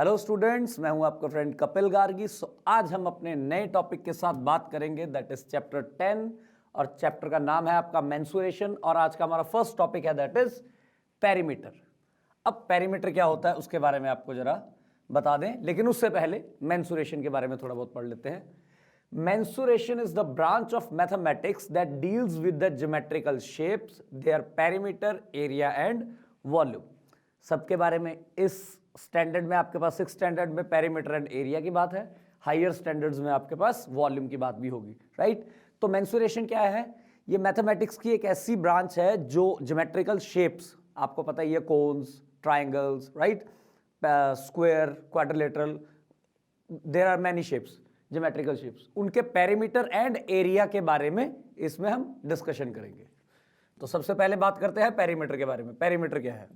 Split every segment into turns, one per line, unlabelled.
Hello students, मैं हूं आपका फ्रेंड कपिल गार्गी। आज हम अपने नए टॉपिक के साथ बात करेंगे, दैट इज चैप्टर 10 और चैप्टर का नाम है आपका मेंसुरेशन। और आज का हमारा फर्स्ट टॉपिक है दैट इज पेरीमीटर। अब पेरीमीटर क्या होता है उसके बारे में आपको जरा बता दें, लेकिन उससे पहले मेंसुरेशन के बारे में थोड़ा बहुत पढ़ लेते हैं। Mensuration is the branch of mathematics that deals with the geometrical shapes, their perimeter, area and volume। सबके बारे में इस स्टैंडर्ड में आपके पास 6 स्टैंडर्ड में पेरीमीटर एंड एरिया की बात है, हायर स्टैंडर्ड्स में आपके पास वॉल्यूम की बात भी होगी, राइट। तो मेंसुरेशन क्या है? ये मैथमेटिक्स की एक ऐसी ब्रांच है जो ज्योमेट्रिकल शेप्स, आपको पता ही है, cones, triangles, right, square, quadrilateral, there are many shapes, geometrical shapes, उनके पेरीमीटर एंड एरिया के बारे में इसमें हम डिस्कशन करेंगे। तो सबसे पहले बात करते हैं पेरीमीटर के बारे में। पेरीमीटर क्या है?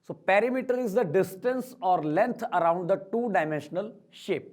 So perimeter is the distance और length around the two dimensional shape.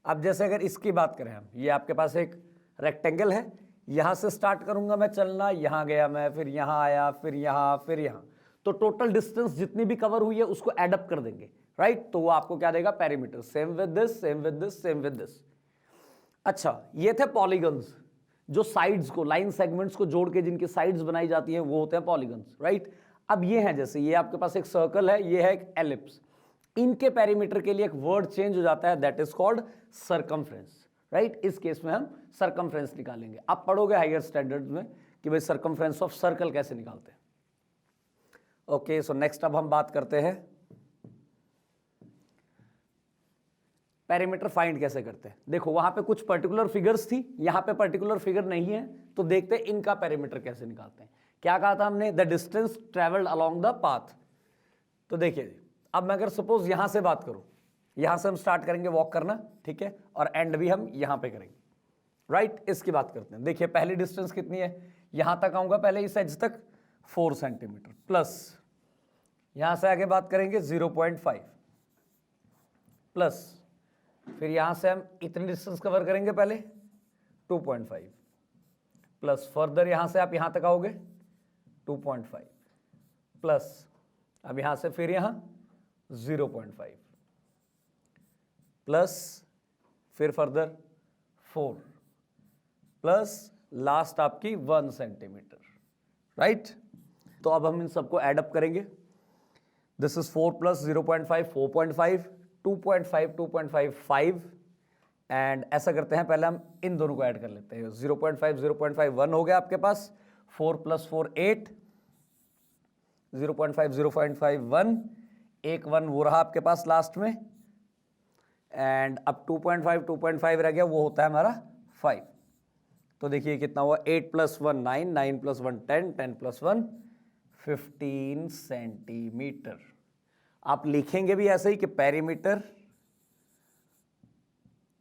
अब जैसे अगर इसकी बात करें हम, ये आपके पास एक रेक्टेंगल है, यहां से स्टार्ट करूंगा मैं चलना, यहां गया मैं, फिर यहां आया, फिर यहां, फिर यहां, तो टोटल डिस्टेंस जितनी भी कवर हुई है उसको एडअप कर देंगे, राइट। तो वो आपको क्या देगा? Perimeter. Same with this, same with this, same with this. अच्छा, ये थे पॉलीगन्स, जो साइड्स को, लाइन सेगमेंट्स को जोड़ के जिनकी साइड्स बनाई जाती है वो होते हैं पॉलीगन्स, राइट। अब ये है, जैसे ये आपके पास एक सर्कल है, ये है एक एलिप्स, इनके पेरीमीटर के लिए एक वर्ड चेंज हो जाता है, that is called circumference, right. इस केस में हम सर्कमफ्रेंस निकालेंगे। आप पढ़ोगे हायर स्टैंडर्ड्स में कि भाई सर्कमफ्रेंस ऑफ सर्कल कैसे निकालते हैं। ओके, सो नेक्स्ट अब हम बात करते हैं पेरीमीटर फाइंड कैसे करते हैं। देखो वहां पे कुछ पर्टिकुलर फिगर्स थी, यहां पे पर्टिकुलर फिगर नहीं है, तो देखते हैं इनका पेरीमीटर कैसे निकालते हैं। क्या कहा था हमने? The distance travelled along the path. तो देखिए, अब मैं अगर सपोज यहां से बात करूं, यहां से हम स्टार्ट करेंगे वॉक करना, ठीक है, और एंड भी हम यहां पे करेंगे, राइट। इसकी बात करते हैं। देखिए पहली डिस्टेंस कितनी है? यहां तक आऊंगा पहले, इस एज तक 4 सेंटीमीटर, प्लस यहां से आगे बात करेंगे 0.5, प्लस फिर यहां से हम इतनी डिस्टेंस कवर करेंगे पहले 2.5, प्लस फर्दर यहां से आप यहां तक आओगे 2.5, प्लस अब यहां से फिर यहां 0.5, प्लस फिर फर्दर 4, प्लस लास्ट आपकी 1 सेंटीमीटर, राइट। तो अब हम इन सबको एडअप करेंगे। दिस इज 4 प्लस 0.5, 4.5, 2.5, 2.5, 5, एंड ऐसा करते हैं, पहले हम इन दोनों को ऐड कर लेते हैं। 0.5, 0.5, 1 हो गया आपके पास, 4 प्लस 4, 8, 0.5, 0.5, 1, एक 1 वो रहा आपके पास लास्ट में, एंड अब 2.5, 2.5 रह गया, वो होता है हमारा 5। तो देखिए कितना हुआ? 8 प्लस 1, 9, 9 प्लस 1, 10, 10 प्लस 1, 15 सेंटीमीटर। आप लिखेंगे भी ऐसे ही कि perimeter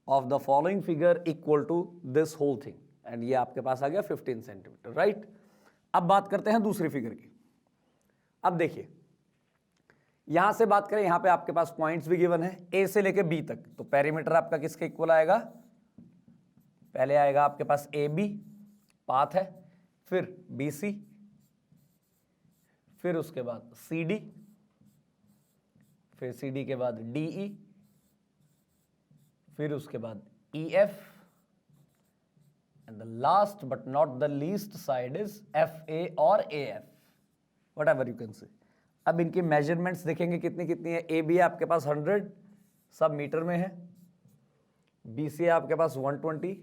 of the following figure equal to this whole thing, and ये आपके पास आ गया 15 सेंटीमीटर, राइट। अब बात करते हैं दूसरी फिगर की। अब देखिए यहां से बात करें, यहां पे आपके पास पॉइंट्स भी गिवन है, ए से लेके बी तक, तो पेरीमीटर आपका किसके इक्वल आएगा? पहले आएगा आपके पास ए बी पाथ है, फिर बी सी, फिर उसके बाद सी डी, फिर सी डी के बाद डी ई, फिर उसके बाद E F, and the last but not the least side is F A और A F, whatever you can say. अब इनकी मेजरमेंट्स देखेंगे कितनी कितनी है। ए बी आपके पास 100, सब मीटर में है। बी सी आपके पास 120,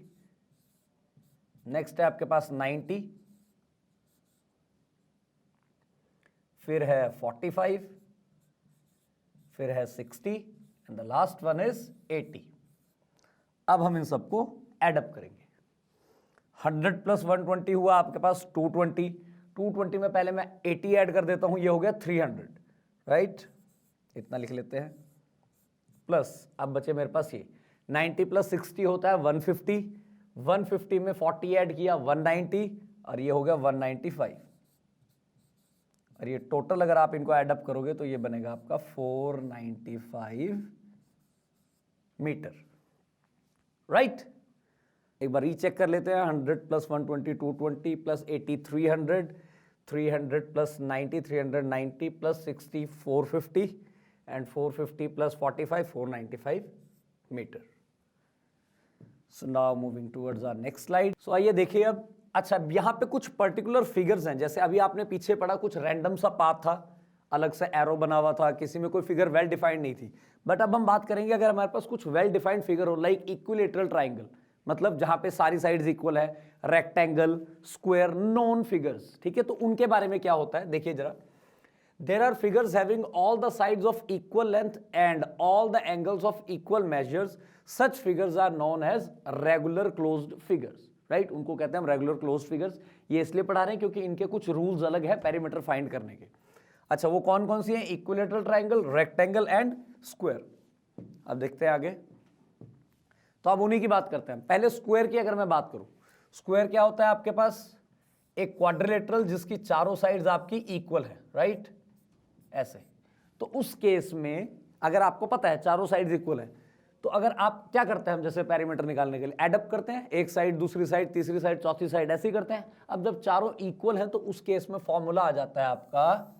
नेक्स्ट है आपके पास 90, फिर है 45, फिर है 60, and the last one is 80। अब हम इन सबको एडअप करेंगे। 100 प्लस 120 हुआ आपके पास 220, 220 में पहले मैं 80 ऐड कर देता हूं, ये हो गया 300, राइट, इतना लिख लेते हैं। प्लस अब बचे मेरे पास ये 90 प्लस 60 होता है 150, 150 में 40 ऐड किया 190, और ये हो गया 195, और ये टोटल अगर आप इनको एडअप करोगे तो ये बनेगा आपका 495 मीटर, राइट। एक बार रीचेक कर लेते हैं। 100 plus 120 220 plus 80 300, 300 plus 90 390 plus 60 450, and 450 plus 45, 495 meter. So now moving towards our next slide. So आइए देखिए अब, अच्छा यहाँ पे कुछ पर्टिकुलर फिगर्स हैं, जैसे अभी आपने पीछे पढ़ा कुछ रैंडम सा पाथ था, अलग से एरो बना हुआ था, किसी में कोई फिगर वेल डिफाइंड नहीं थी। बट अब हम बात करेंगे अगर हमारे पास कुछ वेल डिफाइंड फिगर हो, लाइक इक्विलेटरल ट्राइंगल, मतलब जहां पे सारी साइड्स इक्वल है, रेक्टेंगल, स्क्वायर, नॉन फिगर्स, ठीक है, तो उनके बारे में क्या होता है देखिए जरा। There are figures having all the sides of equal length and all the angles of equal measures. Such figures are known as regular closed figures. Right? उनको कहते हैं हम regular closed figures. ये इसलिए पढ़ा रहे हैं क्योंकि इनके कुछ रूल्स अलग है पेरीमीटर फाइंड करने के। अच्छा, वो कौन कौन सी हैं? Equilateral triangle, rectangle and square. अब देखते हैं आगे, तो अब उन्हीं की बात करते हैं। पहले स्क्वायर की अगर मैं बात करूं, स्क्वायर क्या होता है? आपके पास एक क्वाड्रिलेटरल जिसकी चारों साइड्स आपकी इक्वल है, राइट, ऐसे। तो उस केस में अगर आपको पता है चारों साइड्स इक्वल है, तो अगर आप क्या करते हैं, हम जैसे पेरीमीटर निकालने के लिए एडअप करते हैं, एक साइड, दूसरी साइड, तीसरी साइड, चौथी साइड, ऐसे ही करते हैं। अब जब चारों इक्वल हैं तो उस केस में फॉर्मूला आ जाता है आपका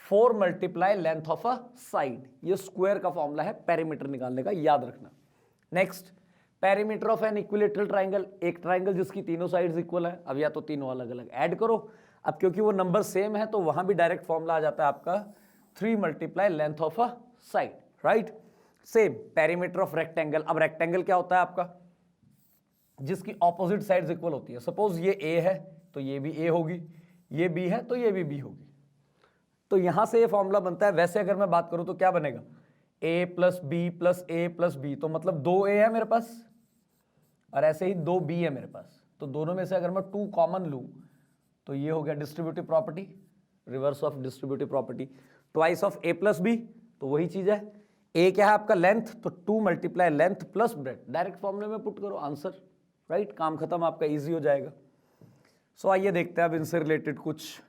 4 multiply length of a side. ये स्क्वायर का फॉर्मूला है पेरीमीटर निकालने का, याद रखना। Next, perimeter of an equilateral triangle, एक ट्राइंगल जिसकी तीनों साइड्स इक्वल है। अब या तो तीनों अलग अलग ऐड करो, अब क्योंकि वो नंबर सेम है तो वहां भी डायरेक्ट फॉर्मूला आ जाता है आपका 3 multiply length of a side, right. Same perimeter of rectangle, अब रेक्टेंगल क्या होता है आपका? जिसकी ऑपोजिट साइड्स इक्वल होती है। सपोज ये ए है तो ये भी ए होगी, ये बी है तो ये भी बी होगी, तो यहां से ये फॉर्मूला बनता है। वैसे अगर मैं बात करूं तो क्या बनेगा? ए प्लस बी प्लस ए प्लस बी, तो मतलब 2 ए है मेरे पास और ऐसे ही 2 बी है मेरे पास, तो दोनों में से अगर मैं 2 कॉमन लूं तो ये हो गया distributive property, reverse of distributive property. Twice of a plus b, तो वही चीज है। ए क्या है आपका? लेंथ, तो 2 multiply length plus breadth, direct फॉर्मूले में पुट करो, आंसर, राइट, काम खत्म, आपका इजी हो जाएगा। सो आइए देखते हैं अब इनसे रिलेटेड कुछ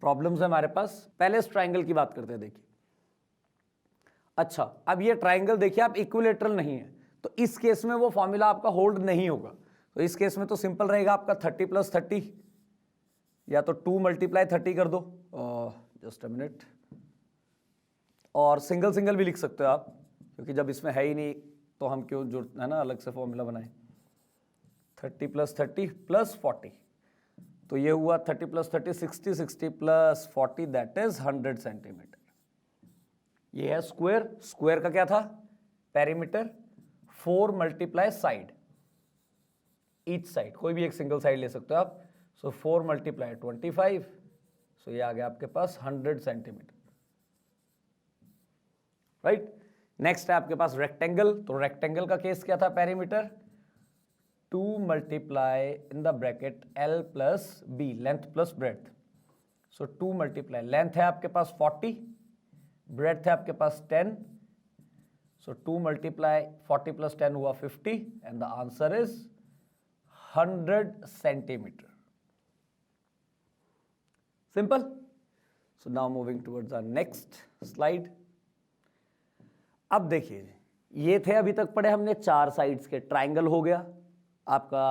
प्रॉब्लम्स है हमारे पास। पहले इस ट्राइंगल की बात करते हैं, देखिए। अच्छा, अब ये ट्राइंगल देखिए आप इक्विलेटरल नहीं है, तो इस केस में वो फॉर्मूला आपका होल्ड नहीं होगा। तो इस केस में तो सिंपल रहेगा आपका 30 प्लस 30, या तो 2 मल्टीप्लाई 30 कर दो, जस्ट अ मिनट, और सिंगल सिंगल भी लिख सकते हो आप, क्योंकि जब इसमें है ही नहीं तो हम क्यों जो है ना अलग से फॉर्मूला बनाएं। 30 प्लस 30 प्लस 40, तो ये हुआ 30 plus 30 60, 60 plus 40 that is 100 centimetre. ये है स्क्वायर। स्क्वायर का क्या था? Perimeter 4 multiply side, each side, कोई भी एक सिंगल साइड ले सकते हो आप। सो 4 मल्टीप्लाई 25, सो ये आ गया आपके पास 100 सेंटीमीटर, राइट। नेक्स्ट है आपके पास रेक्टेंगल, तो रेक्टेंगल का केस क्या था? Perimeter 2 multiply in the bracket L plus B, length plus breadth. So 2 multiply, length है आपके पास 40, ब्रेड्थ है आपके पास 10, सो 2 मल्टीप्लाई 40 प्लस 10 हुआ 50 and the answer is 100 centimetre. Simple. So now moving towards our next slide. अब देखिए, ये थे अभी तक पढ़े हमने 4 साइड्स के, ट्राइंगल हो गया आपका,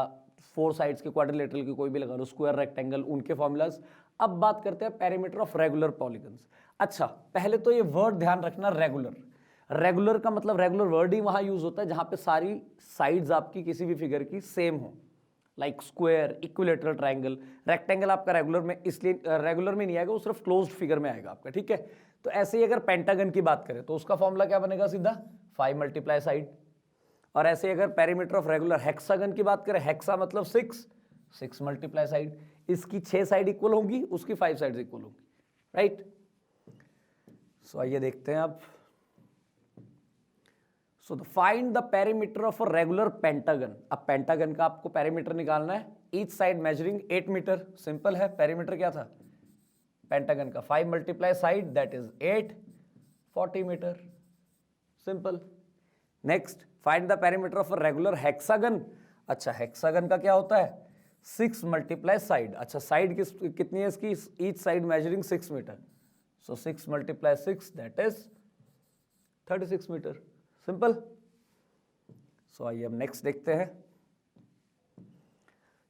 4 साइड्स के, क्वाड्रिलेटरल की कोई भी लगा लो, स्क्वायर, रेक्टेंगल, उनके फॉर्मूलाज। अब बात करते हैं पेरीमीटर ऑफ रेगुलर पॉलीगन्स। अच्छा, पहले तो ये वर्ड ध्यान रखना, रेगुलर। रेगुलर का मतलब रेगुलर वर्ड ही वहां यूज होता है जहां पे सारी साइड्स आपकी किसी भी फिगर की सेम हो, like square, equilateral, triangle. Rectangle आपका रेगुलर में इसलिए रेगुलर में नहीं आएगा, वो सिर्फ क्लोज्ड फिगर में आएगा आपका, ठीक है। तो ऐसे ही अगर पेंटागन की बात करें तो उसका फॉर्मूला क्या बनेगा? सीधा 5 मल्टीप्लाई साइड। और ऐसे अगर पेरीमीटर ऑफ रेगुलर हेक्सागन की बात करें, हेक्सा मतलब 6 मल्टीप्लाई साइड। इसकी 6 साइड इक्वल होंगी, उसकी 5 साइड इक्वल होंगी, राइट। सो आइए देखते हैं अब। So find the perimeter of a regular pentagon. अब पेंटागन का आपको पेरीमीटर निकालना है, each side measuring 8 metre. Simple है, पेरीमीटर क्या था पेंटागन का? 5 multiply side that is 8, 40 metre. Simple. Next, find the perimeter of a regular hexagon. अच्छा, हेक्सागन का क्या होता है? 6 मल्टीप्लाई साइड। अच्छा, साइड कितनी है इसकी? Each side measuring 6 metre, so 6 multiply 6 that is 36 metre. Simple. So आइए अब नेक्स्ट देखते हैं।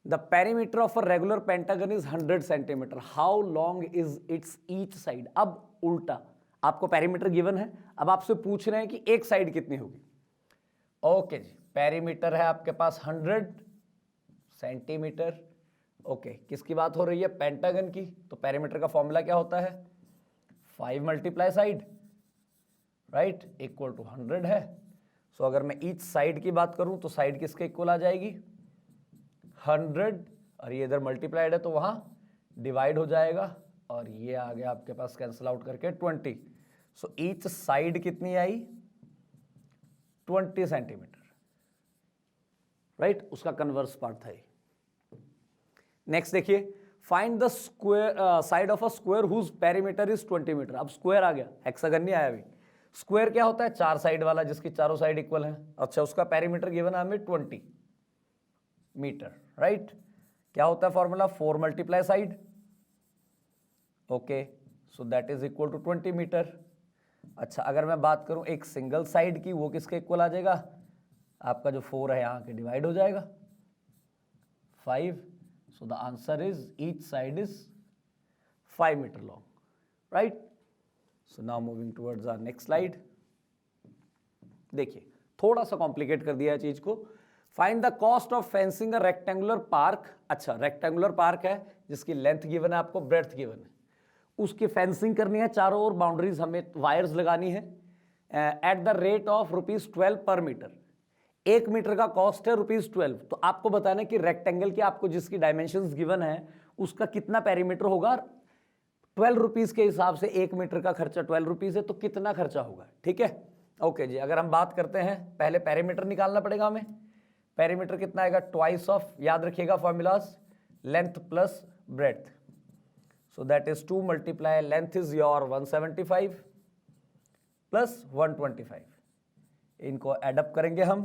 The perimeter of a regular pentagon is 100 centimetre. How long is its each side? अब उल्टा, आपको पेरीमीटर गिवन है, अब आपसे पूछ रहे हैं कि एक साइड कितनी होगी। ओके जी, पेरीमीटर है आपके पास 100 सेंटीमीटर। ओके, किसकी बात हो रही है? पेंटागन की। तो पेरीमीटर का फॉर्मूला क्या होता है? 5 multiply side, right, equal to 100 है। सो अगर मैं ईच साइड की बात करूं तो साइड किसके इक्वल आ जाएगी? 100, और ये इधर मल्टीप्लाइड है तो वहां डिवाइड हो जाएगा, और ये आ गया आपके पास कैंसिल आउट करके 20। सो ईच साइड कितनी आई? 20 सेंटीमीटर, राइट, उसका कन्वर्स पार्ट था ये। नेक्स्ट देखिए, find the square side of a square whose perimeter is 20 metre. अब स्क्वायर आ गया, हेक्सागन नहीं आया अभी। स्क्वायर क्या होता है? 4 साइड वाला, जिसकी चारों साइड इक्वल है। अच्छा, उसका पेरीमीटर गिवन है हमें 20 मीटर, राइट। क्या होता है formula? 4 multiply side, okay, so that is equal to 20 metre. अच्छा, अगर मैं बात करूं एक सिंगल साइड की, वो किसके इक्वल आ जाएगा? आपका जो 4 है यहाँ के डिवाइड हो जाएगा 5। So the answer is each side is 5 metre long, right. So now moving towards our next slide. देखिए, थोड़ा सा कॉम्प्लिकेट कर दिया है चीज को। Find the cost of fencing a rectangular park. अच्छा, रेक्टेंगुलर पार्क है जिसकी लेंथ गिवन है आपको, ब्रेड्थ गिवन है, उसकी फेंसिंग करनी है, चारों ओर बाउंड्रीज हमें वायर्स लगानी है एट द रेट ऑफ ₹12 पर मीटर। 1 मीटर का कॉस्ट है ₹12। तो आपको बताना है कि रेक्टेंगल की आपको जिसकी डायमेंशंस गिवन है उसका कितना पेरीमीटर होगा। ₹12 के हिसाब से 1 मीटर का खर्चा ₹12 है, तो कितना खर्चा होगा, ठीक है। ओके जी, अगर हम बात करते हैं, पहले पेरीमीटर निकालना पड़ेगा हमें। पेरीमीटर कितना आएगा? ट्वाइस ऑफ, याद रखिएगा formulas, length plus breadth. So that is 2 multiply length is your 175 plus 125। इनको एडअप करेंगे हम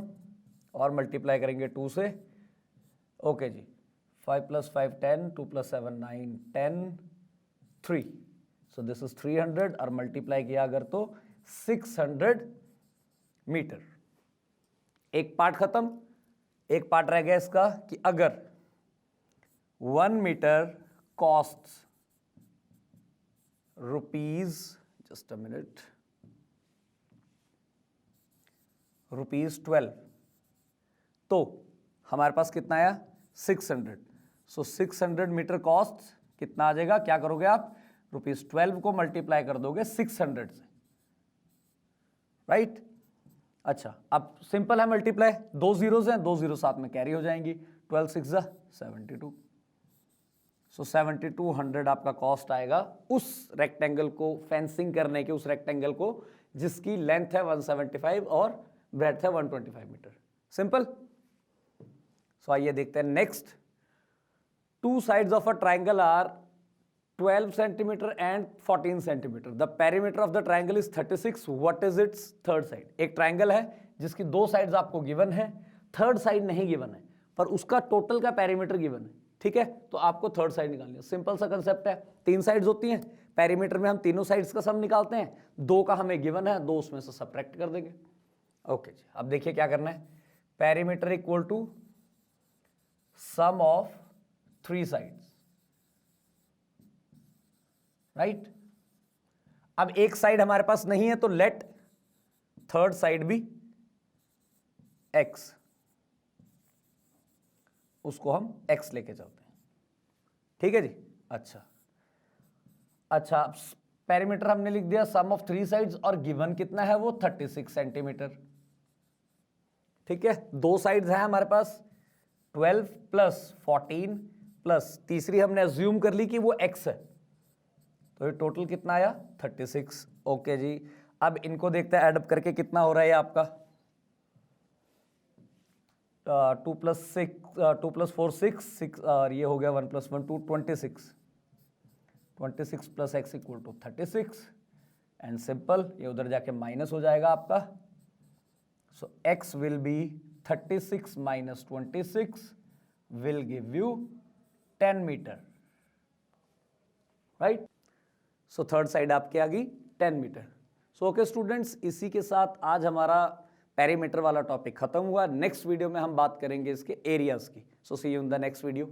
और मल्टीप्लाई करेंगे 2 से। Okay ji, 5 + 5 10, 2 + 7 9 10 3। So this is 300, और मल्टीप्लाई किया अगर तो 600 मीटर। एक पार्ट खत्म। एक पार्ट रह गया इसका कि अगर 1 metre cost rupees, just a minute, ₹12, तो हमारे पास कितना आया? 600। सो 600 मीटर कॉस्ट कितना आ जाएगा? क्या करोगे आप? ₹12 को मल्टीप्लाई कर दोगे 600 से, राइट। अच्छा, अब सिंपल है मल्टीप्लाई, 2 जीरोस हैं, 2 जीरो साथ में कैरी हो जाएंगी, 12 6 72। सो 7200 आपका कॉस्ट आएगा उस रेक्टेंगल को फेंसिंग करने के, उस रेक्टेंगल को जिसकी लेंथ है 175 और ब्रेड्थ है 125 मीटर। सिंपल। सो आइए देखते हैं next. 2 sides of a triangle are 12 centimetre and 14 centimetre. The perimeter of the triangle is 36। What is its third side? एक ट्राइंगल है जिसकी 2 साइड्स आपको गिवन है, थर्ड साइड नहीं गिवन है, पर उसका टोटल का पेरीमीटर गिवन है, ठीक है। तो आपको थर्ड साइड निकालनी है। सिंपल सा कंसेप्ट है, 3 साइड्स होती हैं, पेरीमीटर में हम तीनों साइड्स का सम निकालते हैं, 2 का हमें गिवन है, 2 उसमें से सबट्रैक्ट कर देंगे। ओके जी, अब देखिए क्या करना है। Perimeter equal to sum of 3 sides, right. अब एक साइड हमारे पास नहीं है तो लेट थर्ड साइड भी x, उसको हम x लेके चलते हैं, ठीक है जी। अच्छा, पेरीमीटर हमने लिख दिया सम ऑफ 3 साइड्स, और गिवन कितना है वो 36 सेंटीमीटर, ठीक है। 2 साइड्स हैं हमारे पास, 12 + 14 प्लस तीसरी हमने अज्यूम कर ली कि वो x है, तो ये टोटल कितना आया 36। ओके जी, अब इनको देखते हैं एडअप करके कितना हो रहा है आपका। 2 + 4 6 और ये हो गया 1 + 1 2 26 + x = 36 एंड सिंपल, ये उधर जाके माइनस हो जाएगा आपका। So x will be 36 - 26 will give you 10 metre, right. So third side आपकी आ गई 10 मीटर। सो ओके स्टूडेंट्स, इसी के साथ आज हमारा पेरीमीटर वाला टॉपिक खत्म हुआ। नेक्स्ट वीडियो में हम बात करेंगे इसके एरियाज की। So see you in the next video.